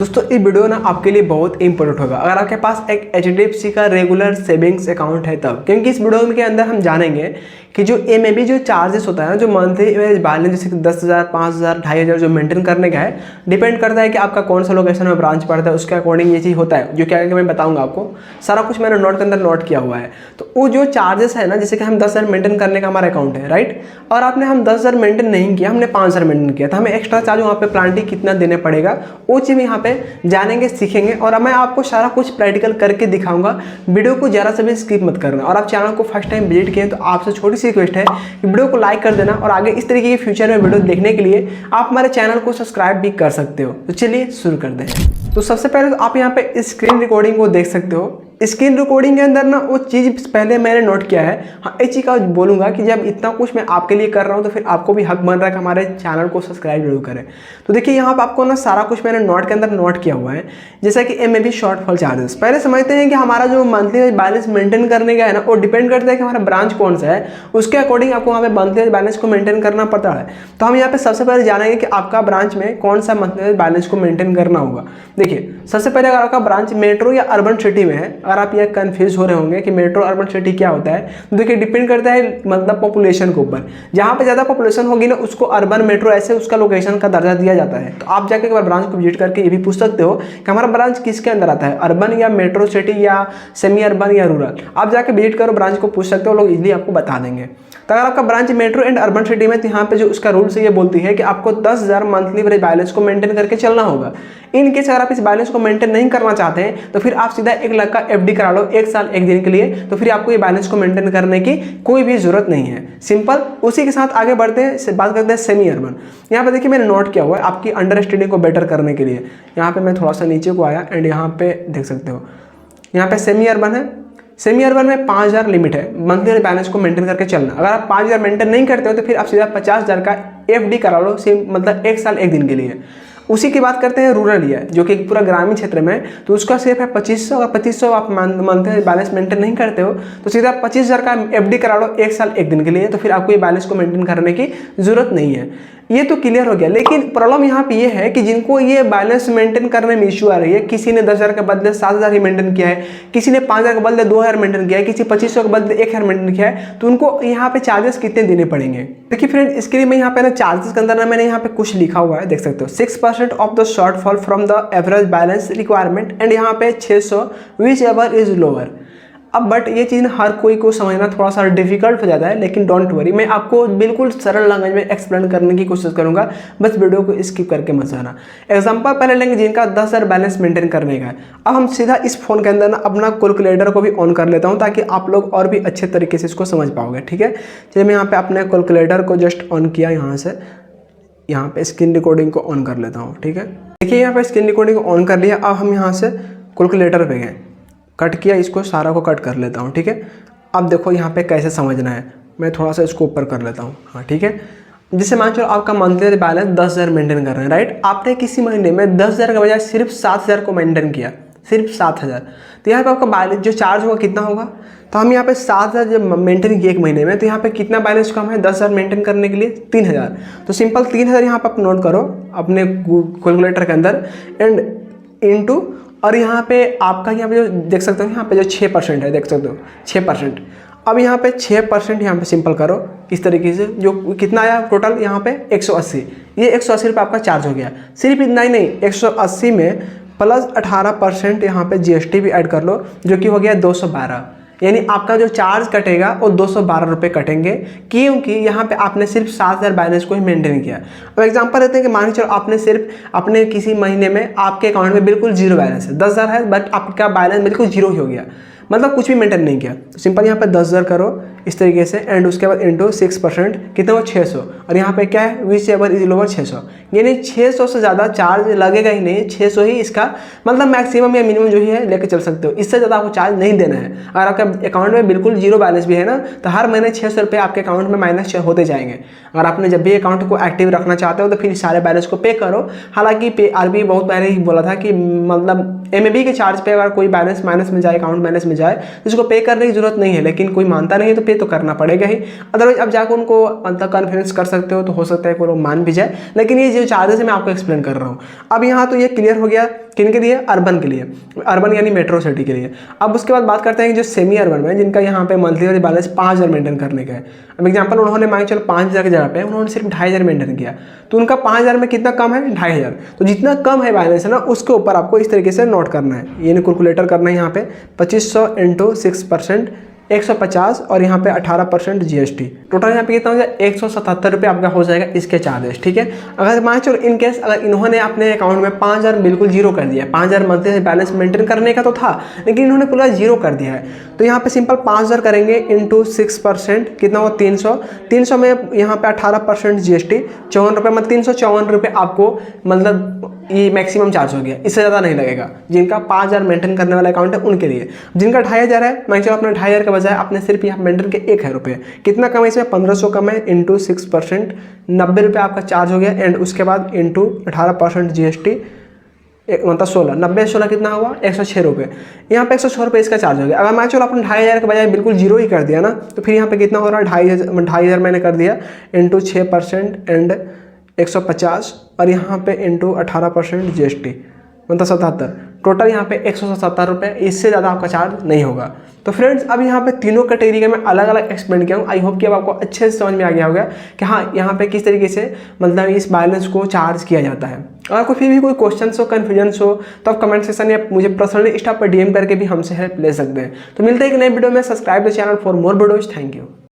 दोस्तों इस वीडियो ना आपके लिए बहुत इंपॉर्टेंट होगा अगर आपके पास एक HDFC का रेगुलर सेविंग्स अकाउंट है तब, क्योंकि इस वीडियो के अंदर हम जानेंगे कि जो MAB जो चार्जेस होता है ना, जो मंथली बैलेंस जैसे कि 10,000, 5,000, 2,500 जो मेंटेन करने का है, डिपेंड करता है कि आपका कौन सा लोकेशन में ब्रांच पड़ता है, उसके अकॉर्डिंग ये चीज़ होता है। जो क्या है कि मैं बताऊंगा आपको, सारा कुछ मैंने नोट के अंदर नोट किया हुआ है। तो वो जो चार्जेस है ना, जैसे कि हम 10,000 मेंटेन करने का हमारा अकाउंट है, राइट, और आपने हम 10,000 मेंटेन नहीं किया, हमने 5,000 मेंटेन किया, तो हमें एक्स्ट्रा चार्ज वहाँ पे प्लांटिंग कितना देने पड़ेगा, वो चीज़ यहाँ पे जानेंगे, सीखेंगे, और मैं आपको सारा कुछ प्रैक्टिकल करके दिखाऊंगा। वीडियो को ज़रा सा भी स्किप मत करना। और आप चैनल को फर्स्ट टाइम विजिट किए तो आपसे छोटी सी रिक्वेस्ट है कि वीडियो को लाइक कर देना, और आगे इस तरीके के फ्यूचर में वीडियो देखने के लिए आप हमारे चैनल को सब्सक्राइब भी कर सकते हो। तो चलिए शुरू कर दें। तो सबसे पहले तो आप यहाँ पे स्क्रीन रिकॉर्डिंग को देख सकते हो। स्क्रीन रिकॉर्डिंग के अंदर ना वो चीज़ पहले मैंने नोट किया है। हाँ, इस चीज़ का बोलूँगा कि जब इतना कुछ मैं आपके लिए कर रहा हूँ तो फिर आपको भी हक बन रहा है कि हमारे चैनल को सब्सक्राइब जरूर करें। तो देखिए यहाँ पर आपको ना सारा कुछ मैंने नोट के अंदर नोट किया हुआ है। जैसा कि MAB शॉर्टफॉल चार्जेस, पहले समझते हैं कि हमारा जो मंथली बैलेंस मेंटेन करने का है ना, वो डिपेंड करता है कि हमारा ब्रांच कौन सा है, उसके अकॉर्डिंग आपको वहाँ पे मंथली बैलेंस को मेंटेन करना पड़ता है। तो हम यहाँ पे सबसे पहले जानेंगे कि आपका ब्रांच में कौन सा मंथली बैलेंस को मेंटेन करना होगा। देखिए सबसे पहले अगर आपका ब्रांच मेट्रो या अर्बन सिटी में है, अगर आप यह कन्फ्यूज हो रहे होंगे कि मेट्रो अर्बन सिटी क्या होता है, तो देखिए डिपेंड करता है मतलब पॉपुलेशन के ऊपर। जहाँ पे ज़्यादा पॉपुलेशन होगी ना, उसको अर्बन मेट्रो ऐसे उसका लोकेशन का दर्जा दिया जाता है। तो आप जाके एक बार ब्रांच को विजिट करके ये भी पूछ सकते हो कि हमारा ब्रांच किसके अंदर आता है, अर्बन या मेट्रो सिटी या सेमी अर्बन या रूरल। आप जाके विजिट करो, ब्रांच को पूछ सकते हो, लोग इजीली आपको बता देंगे। तो अगर आपका branch metro and urban city में, तो यहाँ पे जो उसका रूल्स है ये बोलती है कि आपको 10,000 मंथली बैलेंस को मेंटेन करके चलना होगा। इन केस अगर आप इस बैलेंस को मेंटेन नहीं करना चाहते हैं तो फिर आप सीधा 1 लाख का FD करा लो 1 साल 1 दिन के लिए, तो फिर आपको ये बैलेंस को मेंटेन करने की कोई भी जरूरत नहीं है। सिंपल। उसी के साथ आगे बढ़ते हैं, बात करते हैं सेमी अर्बन। यहाँ पे देखिए मैंने नोट किया हुआ है आपकी अंडरस्टैंडिंग को बेटर करने के लिए। यहाँ पे मैं थोड़ा सा नीचे को आया एंड यहाँ पे देख सकते हो, यहाँ पे सेमी अर्बन है। सेमी अर्बन में 5,000 लिमिट है मंथली बैलेंस को मेंटेन करके चलना। अगर आप 5,000 मेंटेन नहीं करते हो तो फिर आप सीधा 50,000 का FD करा लो, मतलब 1 साल 1 दिन के लिए। उसी की बात करते हैं रूरल एरिया, जो कि पूरा ग्रामीण क्षेत्र में, तो उसका सिर्फ है 2500। अगर 2500 आप मंथली बैलेंस मेंटेन नहीं करते हो तो सीधा 25,000 का FD करा लो 1 साल 1 दिन के लिए, तो फिर आपको ये बैलेंस को मेंटेन करने की जरूरत नहीं है। ये तो क्लियर हो गया। लेकिन प्रॉब्लम यहाँ पे ये है कि जिनको ये बैलेंस मेंटेन करने में इश्यू आ रही है, किसी ने 10,000 के बदले 7,000 ही मेंटेन किया है, किसी ने 5,000 के बदले 2,000 मेंटेन किया है, किसी 2500 के बदले 1,000 मेंटेन किया है, तो उनको यहाँ पे चार्जेस कितने देने पड़ेंगे। देखिए फ्रेंड, इसके लिए मैं यहाँ पे ना चार्जेस के अंदर ना मैंने यहाँ पे कुछ लिखा हुआ है, देख सकते हो। 6% of the shortfall from the average balance requirement and यहाँ पे 600 विच एवर इज लोअर। अब बट ये चीज़ हर कोई को समझना थोड़ा सा डिफिकल्ट हो जाता है, लेकिन डोंट वरी, मैं आपको बिल्कुल सरल लैंग्वेज में एक्सप्लेन करने की कोशिश करूंगा। बस वीडियो को स्किप करके मत जाना। एग्जांपल पहले लेंगे जिनका 10,000 बैलेंस मेंटेन करने का है। अब हम सीधा इस फोन के अंदर ना अपना कैलकुलेटर को भी ऑन कर लेता हूँ ताकि आप लोग और भी अच्छे तरीके से इसको समझ पाओगे। ठीक है, चलिए मैं यहाँ पे अपने कैलकुलेटर को जस्ट ऑन किया, यहाँ से यहाँ पे स्क्रीन रिकॉर्डिंग को ऑन कर लेता हूँ। ठीक है, देखिए यहाँ पे स्क्रीन रिकॉर्डिंग को ऑन कर लिया। अब हम यहाँ से कैलकुलेटर पे गए, कट किया, इसको सारा को कट कर लेता हूँ। ठीक है, अब देखो यहाँ पे कैसे समझना है, मैं थोड़ा सा इसको ऊपर कर लेता हूँ। हाँ ठीक है, जैसे मान चलो आपका मंथली बैलेंस 10,000 मेंटेन कर रहे हैं, राइट। आपने किसी महीने में 10,000 के बजाय सिर्फ 7,000 को मेंटेन किया, सिर्फ 7,000, तो यहाँ पे आपका बैलेंस जो चार्ज होगा कितना होगा। तो हम यहाँ पे 7,000 जब मेंटेन किए एक महीने में, तो यहाँ पे कितना बैलेंस कम है 10,000 मेंटेन करने के लिए 3,000। तो सिंपल 3,000 यहाँ पे आप नोट करो अपने कैलकुलेटर के अंदर एंड इनटू, और यहाँ पे आपका यहाँ पे जो देख सकते हो, यहाँ पे जो 6% है, देख सकते हो 6%। अब यहाँ पे 6% यहाँ पे सिंपल करो इस तरीके से, जो कितना आया टोटल यहाँ पे 180। ये 180 रुपये आपका चार्ज हो गया। सिर्फ इतना ही नहीं, 180 में प्लस 18% यहाँ पे GST भी ऐड कर लो, जो कि हो गया 212। यानी आपका जो चार्ज कटेगा वो 212 रुपये कटेंगे, क्योंकि यहाँ पे आपने सिर्फ 7,000 बैलेंस को ही मेंटेन किया। अब एग्जांपल देते हैं कि मान के चलो आपने सिर्फ अपने किसी महीने में आपके अकाउंट में बिल्कुल जीरो बैलेंस है, 10,000 है, बट आपका बैलेंस बिल्कुल जीरो ही हो गया, मतलब कुछ भी मेंटेन नहीं किया। तो सिंपल यहाँ पे 10,000 करो इस तरीके से एंड उसके बाद इंटू 6% कितना हो 600, और यहाँ पे क्या है विच एवर इज लोअर 600, यानी 600 से ज़्यादा चार्ज लगेगा ही नहीं। 600 ही इसका मतलब मैक्सिमम या मिनिमम जो ही है लेके चल सकते हो, इससे ज़्यादा आपको चार्ज नहीं देना है। अगर आपका अकाउंट में बिल्कुल जीरो बैलेंस भी है ना, तो हर महीने 600 रुपये आपके अकाउंट में माइनस होते जाएंगे। अगर आपने जब भी अकाउंट को एक्टिव रखना चाहते हो तो फिर सारे बैलेंस को पे करो। हालांकि RBI बहुत पहले ही बोला था कि मतलब MAB के चार्ज पे अगर कोई बैलेंस माइनस में जाए, अकाउंट माइनस में जाए, तो इसको पे करने की जरूरत नहीं है, लेकिन कोई मानता नहीं है तो पे तो करना पड़ेगा ही, अदरवाइज अब जाकर उनको अंतर कन्फ्रेंस कर सकते हो, तो हो सकता है कि वो मान भी जाए। लेकिन ये जो चार्जेस है मैं आपको एक्सप्लेन कर रहा हूँ। अब यहाँ तो ये क्लियर हो गया किन के लिए, अर्बन के लिए, अर्बन यानी मेट्रो सिटी के लिए। अब उसके बाद बात करते हैं कि जो सेमी अर्बन में जिनका यहाँ पे मंथली बैलेंस 5000 मेंटेन करने का है। अब एग्जांपल उन्होंने मान चलो 5000 की जगह पे उन्होंने सिर्फ 2500 मेंटेन किया, तो उनका 5000 में कितना कम है, 2500। तो जितना कम है बैलेंस है ना, उसके ऊपर आपको इस तरीके से नोट करना है, यानी कैलकुलेटर करना है यहाँ पे 2500 × 6% 150 और यहाँ पे 18% GST। टोटल यहाँ पे कितना हो जाएगा, 177 रुपये आपका हो जाएगा इसके चार्जेस। ठीक है, अगर मान चलो इन केस अगर इन्होंने अपने अकाउंट में 5000 बिल्कुल जीरो कर दिया है, 5000 मंथली बैलेंस मेंटेन करने का तो था, लेकिन इन्होंने पूरा जीरो कर दिया है, तो यहाँ पे सिंपल 5000 करेंगे इंटू 6%, कितना हुआ 300। 300 में यहाँ पे 18% GST, 54 रुपये, मतलब 354 रुपये आपको मतलब ये मैक्सिमम चार्ज हो गया, इससे ज़्यादा नहीं लगेगा। जिनका 5000 मेंटेन करने वाला अकाउंट है उनके लिए। जिनका 2500 है, मैं चलो अपने 2500 के बजाय अपने सिर्फ यहाँ मेंटेन के 1000 रुपये, कितना कम है इसमें, 1500 कम है इंटू 6%, 90 रुपये आपका चार्ज हो गया, एंड उसके बाद इंटू 18% GST, मतलब 16, 90 16 कितना हुआ, 106 रुपये। यहाँ पे 106 रुपये इसका चार्ज हो गया। अगर मैं चलो अपने 2500 के बजाय बिल्कुल जीरो ही कर दिया ना, तो फिर यहाँ पे कितना हो रहा है, 2500 मैंने कर दिया इंटू 6% एंड 150 और यहाँ पे इंटू 18% GST, मतलब 77। टोटल यहाँ पे 177 रुपये, इससे ज़्यादा आपका चार्ज नहीं होगा। तो फ्रेंड्स अब यहाँ पे तीनों कैटेगरी का मैं अलग अलग एक्सप्लेन किया हूँ। आई होप कि अब आपको अच्छे से समझ में आ गया होगा कि हाँ यहाँ पे किस तरीके से मतलब इस बैलेंस को चार्ज किया जाता है। अगर कोई फिर भी कोई क्वेश्चन हो, कन्फ्यूजन हो, तो आप कमेंट सेक्शन में मुझे पर्सनली इंस्टा पर DM करके भी हमसे हेल्प ले सकते हैं। तो मिलते हैं एक नए वीडियो में। Subscribe the channel for more videos. Thank you.